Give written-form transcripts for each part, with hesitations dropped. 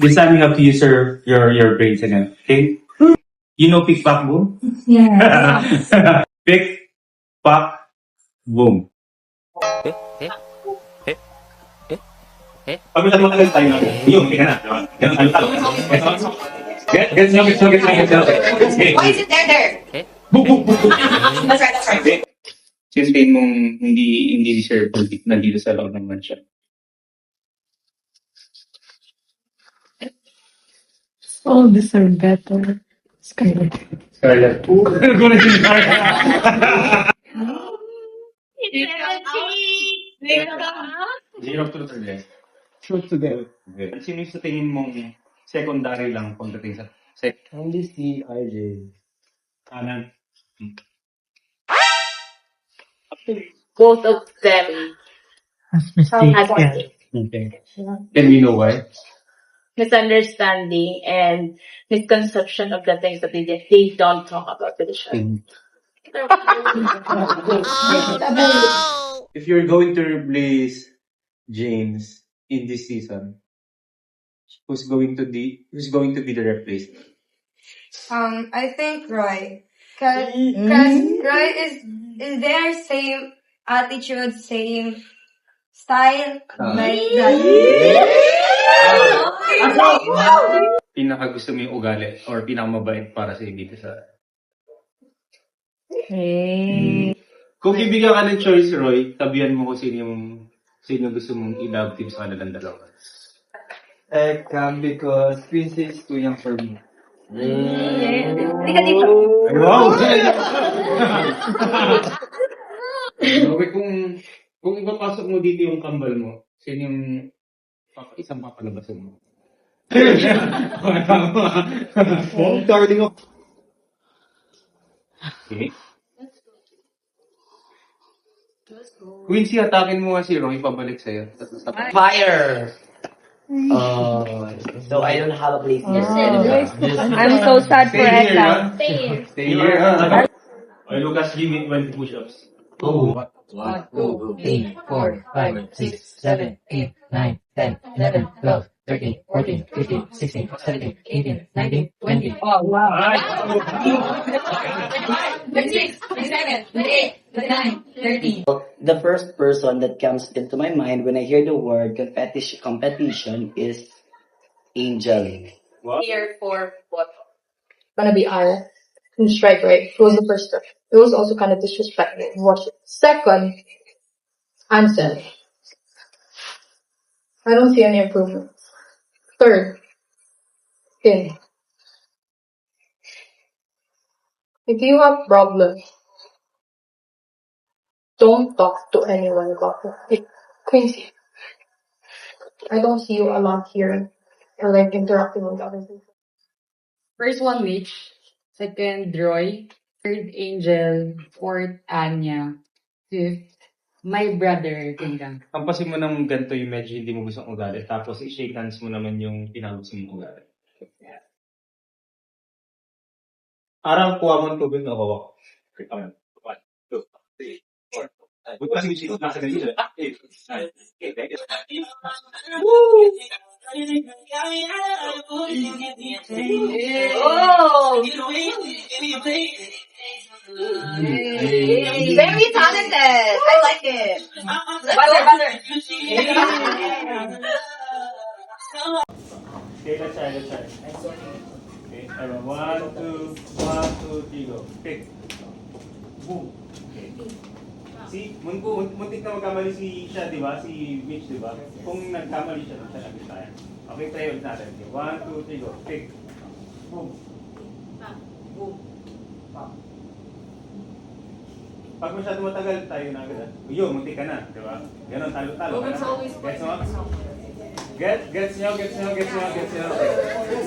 This time you have to use your brains again. Okay? You know pick, pack, boom? Yeah. Pick, pack, boom. Pag masyado matagal tayo na, yun, tika na. Diba? Ganun, talo-talo. Gets nyo. Okay. Why is it there? Boom, boom, boom, boom. That's right, that's right. Okay. Since pain mong hindi deserve nandito sa loob ng mansion. All deserve better. Scarlet. Scarlett. Guna si Scarlett. Zero to the left. Truth to them. Okay. Sino yung sa tingin mong secondary lang pagdating sa Only si RJ. kanan? Both of them As have mistake. Okay. Can we know why? misunderstanding and misconception of the things that they don't talk about with the show. If you're going to replace James in this season, who's going to be the replacement? I think Roy. Cause Roy is their same attitude, same style, like that. Pinaka gusto mo yung ugali or pinakamabait para sa dito sa... Kung bibigyan ka ng choice, Roy, tabihan mo kung sino gusto mong i-love team sa kanilang dalawa. Because Quincy is too young for me. Hindi ka dito. Wow! Okay, kung ipapasok mo dito yung kambal mo, sino yung isang papalabasan mo? Darling of... Okay. Quincy, atakin mo nga si Roy, pabalik sa'yo. Fire! So I don't have a place here. I'm so sad for Stay here, Etta. ha? Stay here, ha? Okay, Lucas, give me 20 push-ups. Oh. 1, 2, 3, 4, 5, 6, 7, 8, 9, 10, 11, 12, 13, 14, 15, 16, 17, 18, 19, 20. Oh, wow. 26, 27, 28, 29, 30. The first person that comes into my mind when I hear the word competition is Angel. Here for what? Gonna be Ara in strike right. It was the first step. It was also kind of disrespectful. Watch it. Second, Ansel. I don't see any improvement. Third, Finn. If you have problems, don't talk to anyone about it. Like, Quincy, I don't see you a lot here or like interacting with other people. First one, Mitch. Second, Roy. Third, Angel. Fourth, Anya. Fifth, my brother, Kingdom. Kampasin mo ng ganito yung medyo hindi mo gustong ugali, tapos i-shake hands mo naman yung pinagusto mong ugali. Arang kuha mo ng tubig na kawa. Okay, come on. 1, 2, 3, 4. Buti pa si Michiko, nasa ganito. 8, 9, 10. Woo! Oh! Very talented. I like it. Brother. Okay, let's try. Okay, 1, 2, 3, go. Pick. Boom. Okay. See, muntik na magkamali siya, di ba? Si Mitch, di ba? Kung nagkamali siya, siya nag-retire. Okay, try ulit natin. Okay, 1, 2, 3, go. Pick. Boom. Boom. Pop. Pag masyado matagal, tayo na agad. Yun, muntik ka na, di ba? Ganon, talo-talo. Gets nyo?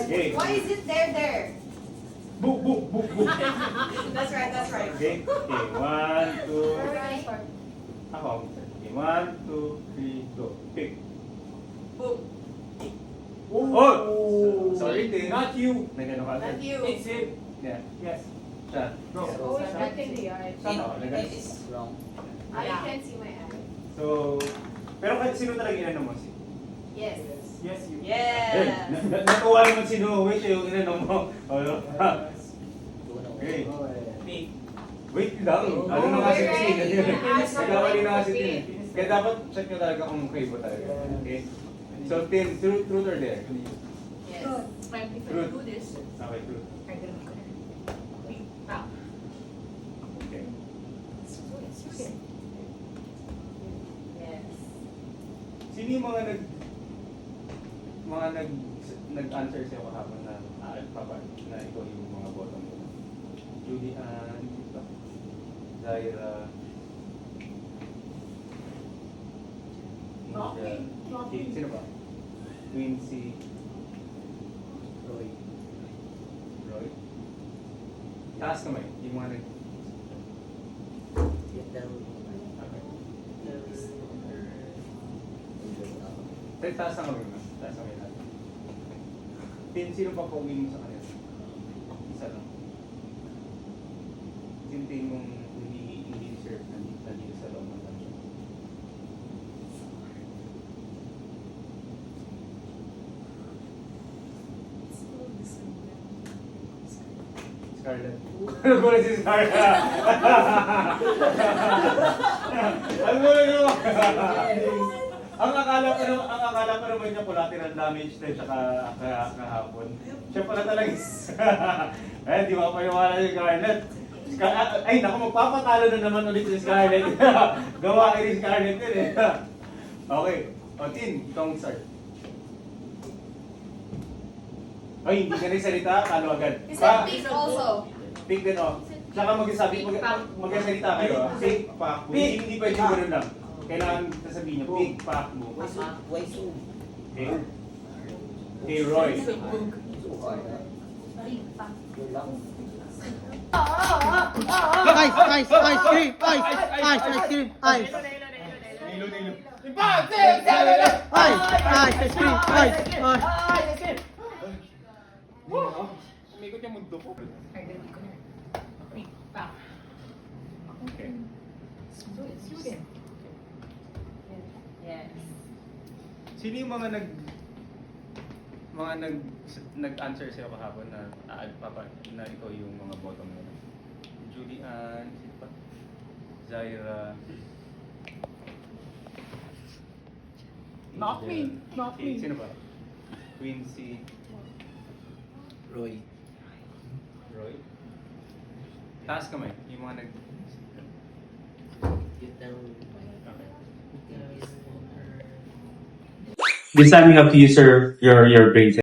Okay. Why is it there? Boom. That's right. Okay, 1, 2. Ako. Okay, 1, 2, 3, go. Pick. Boom. Oh! Sorry, not you. Nagano ka? Not you. It's him. Yeah. Yes. Siya. Go. Wrong. I can't see my eye. So, pero kahit sino talaga inano mo? Yes. Yes, you. Yeah. Natuwa naman si Noe siya yung inanong mo. Okay. Wait lang. Ano na nga si Tin? Nagkawali na nga si Tin. Kaya dapat check nyo talaga kung kayo ba talaga. Okay? So, Tin, truth or dare? Yes. Truth. Okay, truth. Okay. Yes. Sino yung nag-answer sa'yo kahapon na papa, na ikaw yung mga bottom mo? Judy Ann, Zaira, Angel, Kate, sino ba? Quincy, Roy. Taas kamay, yung mga nag... Okay. Taas ang kamay mo. Taas ang kamay natin. Tin, sino pa pauwi mo sa kanila? Isa lang. Sino tingin mong hindi deserve nandito sa loob ng kanila? Scarlett. Ano ko si Scarlett? Ano ko ang akala ko naman niya collateral damage na tsaka kahapon. Siya pala talaga di ba paniwala si Scarlett? Ay, naku, magpapatalo na naman ulit si Scarlett. Gawa ni Scarlett yun eh. Okay. O, Tin, ikaw ang start. Ay, hindi ka rin salita, talo agad. He said pick also. Pick din, o. Tsaka magsasalita kayo. Pick, pack, hindi pwede yung gano'n lang. Kailangan sasabihin niyo, pick, pack, boom. Okay. Okay, Roy. Ice cream, ice cream. Nilo. Ice cream, Umikot yung mundo ko. Okay. Yes. Sino yung nag-answer sa'yo kahapon na papa, na ikaw yung mga bottom mo? Judy Ann, sino pa? Zaira. Not me. Okay, sino ba? Quincy. Roy. Taas kamay, yung mga nag... This time you have to use your brain